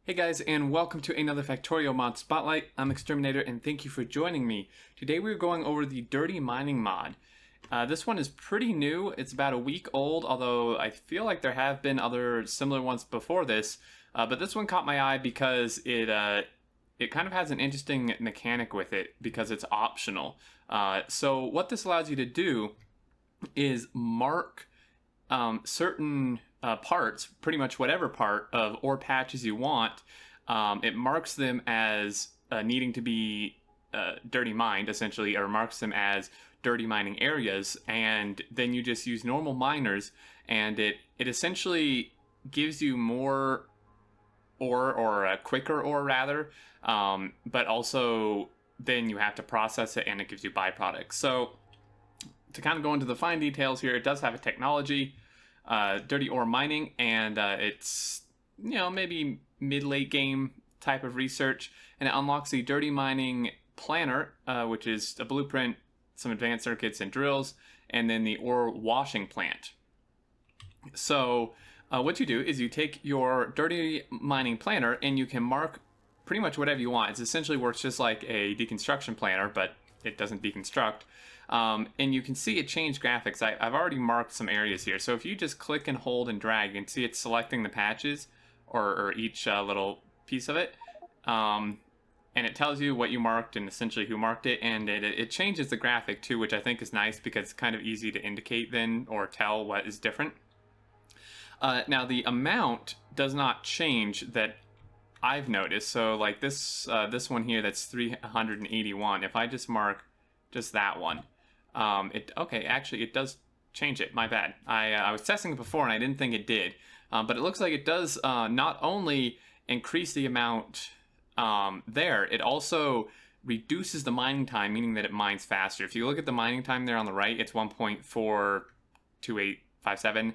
Hey guys, and welcome to another Factorio mod spotlight. I'm Exterminator, and thank you for joining me. Today we're going over the Dirty Mining mod. This one is pretty new. It's about a week old, although I feel like there have been other similar ones before this. But this one caught my eye because it kind of has an interesting mechanic with it because it's optional. So what this allows you to do is mark certain parts, pretty much whatever part of ore patches you want. It marks them as needing to be dirty mined, essentially, or marks them as dirty mining areas, and then you just use normal miners, and it essentially gives you more ore, or a quicker ore rather, but also then you have to process it and it gives you byproducts. So to kind of go into the fine details here, it does have a technology, dirty ore mining, and it's, maybe mid-late game type of research, and it unlocks the dirty mining planner, which is a blueprint, some advanced circuits and drills, and then the ore washing plant. So what you do is you take your dirty mining planner and you can mark pretty much whatever you want. It essentially works just like a deconstruction planner, but it doesn't deconstruct. And you can see it change graphics. I've already marked some areas here. So if you just click and hold and drag, you can see it's selecting the patches or each little piece of it. And it tells you what you marked and essentially who marked it. And it changes the graphic too, which I think is nice because it's kind of easy to indicate then or tell what is different. Now the amount does not change that I've noticed. So like this one here, that's 381. If I just mark just that one, actually it does change it. My bad. I was testing it before and I didn't think it did, but it looks like it does not only increase the amount there, it also reduces the mining time, meaning that it mines faster. If you look at the mining time there on the right, it's 1.42857,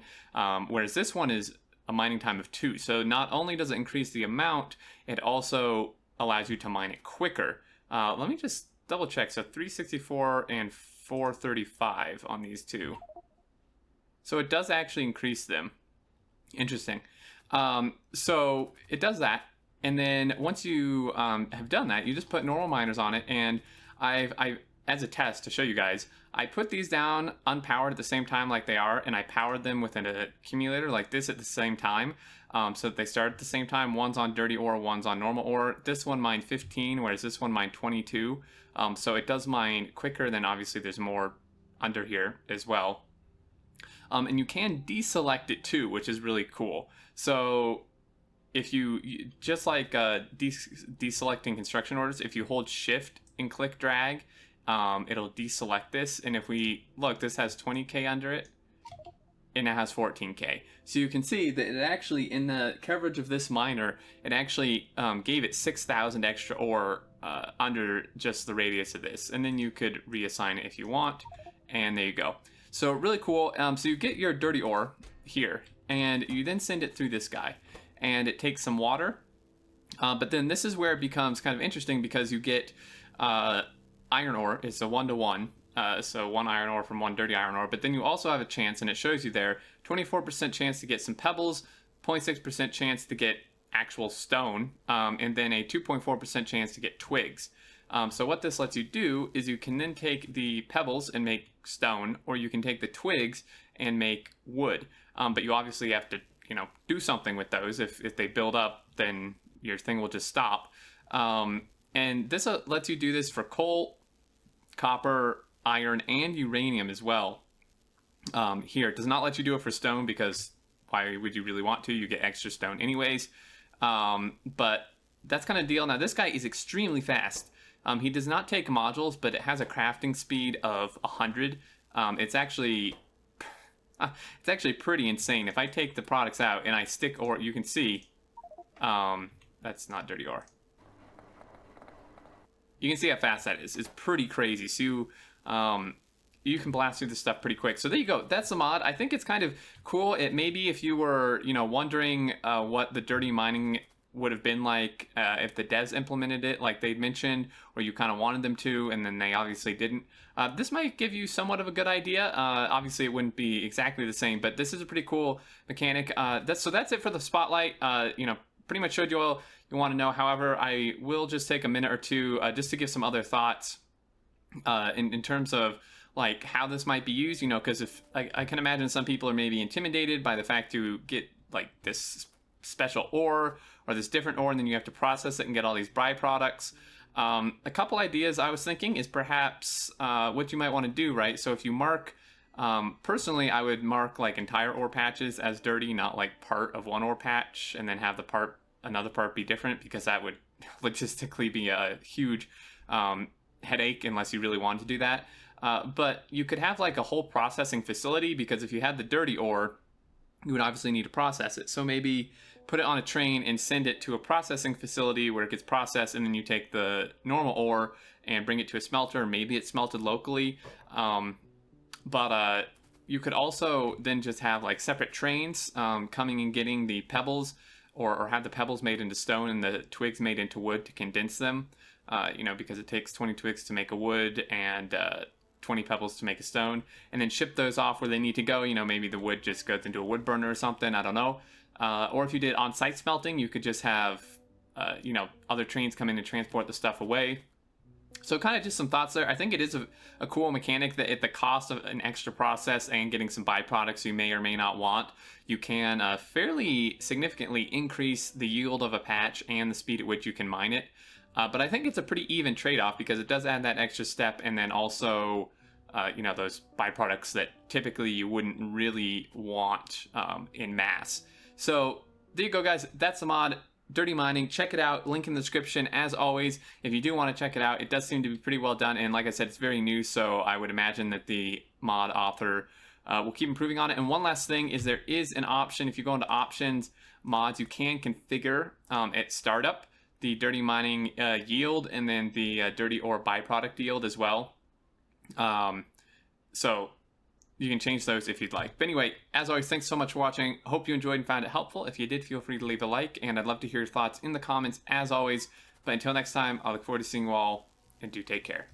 whereas this one is a mining time of 2. So not only does it increase the amount, it also allows you to mine it quicker. Let me just double check. So 364 and 435 on these two. So it does actually increase them. Interesting. So it does that. And then once you have done that, you just put normal miners on it. And I as a test to show you guys, I put these down unpowered at the same time like they are, and I powered them with an accumulator like this at the same time, so that they start at the same time. One's on dirty ore, one's on normal ore. This one mined 15, whereas this one mined 22. So it does mine quicker, then obviously there's more under here as well. And you can deselect it too, which is really cool. So if you just like deselecting construction orders, if you hold shift and click drag, it'll deselect this, and if we look, this has 20k under it and it has 14k. So you can see that it actually, in the coverage of this miner, it actually gave it 6,000 extra ore under just the radius of this, and then you could reassign it if you want, and there you go. So really cool. So you get your dirty ore here, and you then send it through this guy, and it takes some water, but then this is where it becomes kind of interesting because you get iron ore. It's a 1-to-1, so 1 iron ore from 1 dirty iron ore, but then you also have a chance, and it shows you there, 24% chance to get some pebbles, 0.6% chance to get actual stone, and then a 2.4% chance to get twigs. So what this lets you do is you can then take the pebbles and make stone, or you can take the twigs and make wood, but you obviously have to do something with those. If they build up, then your thing will just stop. And this lets you do this for coal, copper, iron, and uranium as well. Here, it does not let you do it for stone because why would you really want to? You get extra stone anyways. But that's kind of deal. Now, this guy is extremely fast. He does not take modules, but it has a crafting speed of 100. It's actually pretty insane. If I take the products out and I stick ore, you can see, that's not dirty ore. You can see how fast that is. It's pretty crazy. So you can blast through this stuff pretty quick. So there you go. That's the mod. I think it's kind of cool. It maybe if you were, wondering what the dirty mining would have been like if the devs implemented it like they'd mentioned, or you kind of wanted them to, and then they obviously didn't. This might give you somewhat of a good idea. Obviously, it wouldn't be exactly the same, but this is a pretty cool mechanic. That's it for the spotlight. pretty much showed you all you want to know. However, I will just take a minute or two just to give some other thoughts in terms of like how this might be used, because if I can imagine some people are maybe intimidated by the fact to get like this special ore or this different ore, and then you have to process it and get all these byproducts. A couple ideas I was thinking is perhaps what you might want to do, right? So if you mark, personally, I would mark like entire ore patches as dirty, not like part of one ore patch, and then have another part be different, because that would logistically be a huge headache unless you really wanted to do that. But you could have like a whole processing facility, because if you had the dirty ore, you would obviously need to process it. So maybe put it on a train and send it to a processing facility where it gets processed, and then you take the normal ore and bring it to a smelter. Maybe it's smelted locally. But you could also then just have like separate trains coming and getting the pebbles, or have the pebbles made into stone and the twigs made into wood to condense them. Because it takes 20 twigs to make a wood and 20 pebbles to make a stone, and then ship those off where they need to go. Maybe the wood just goes into a wood burner or something, I don't know. Or if you did on-site smelting, you could just have, other trains come in and transport the stuff away. So kind of just some thoughts there. I think it is a cool mechanic that at the cost of an extra process and getting some byproducts you may or may not want, you can fairly significantly increase the yield of a patch and the speed at which you can mine it. But I think it's a pretty even trade-off, because it does add that extra step, and then also, those byproducts that typically you wouldn't really want in mass. So there you go, guys. That's the mod, Dirty Mining. Check it out. Link in the description, as always. If you do want to check it out, it does seem to be pretty well done. And like I said, it's very new, so I would imagine that the mod author will keep improving on it. And one last thing is there is an option. If you go into options, mods, you can configure at startup the dirty mining yield, and then the dirty ore byproduct yield as well. So you can change those if you'd like. But anyway, as always, thanks so much for watching. Hope you enjoyed and found it helpful. If you did, feel free to leave a like, and I'd love to hear your thoughts in the comments as always. But until next time, I look forward to seeing you all, and do take care.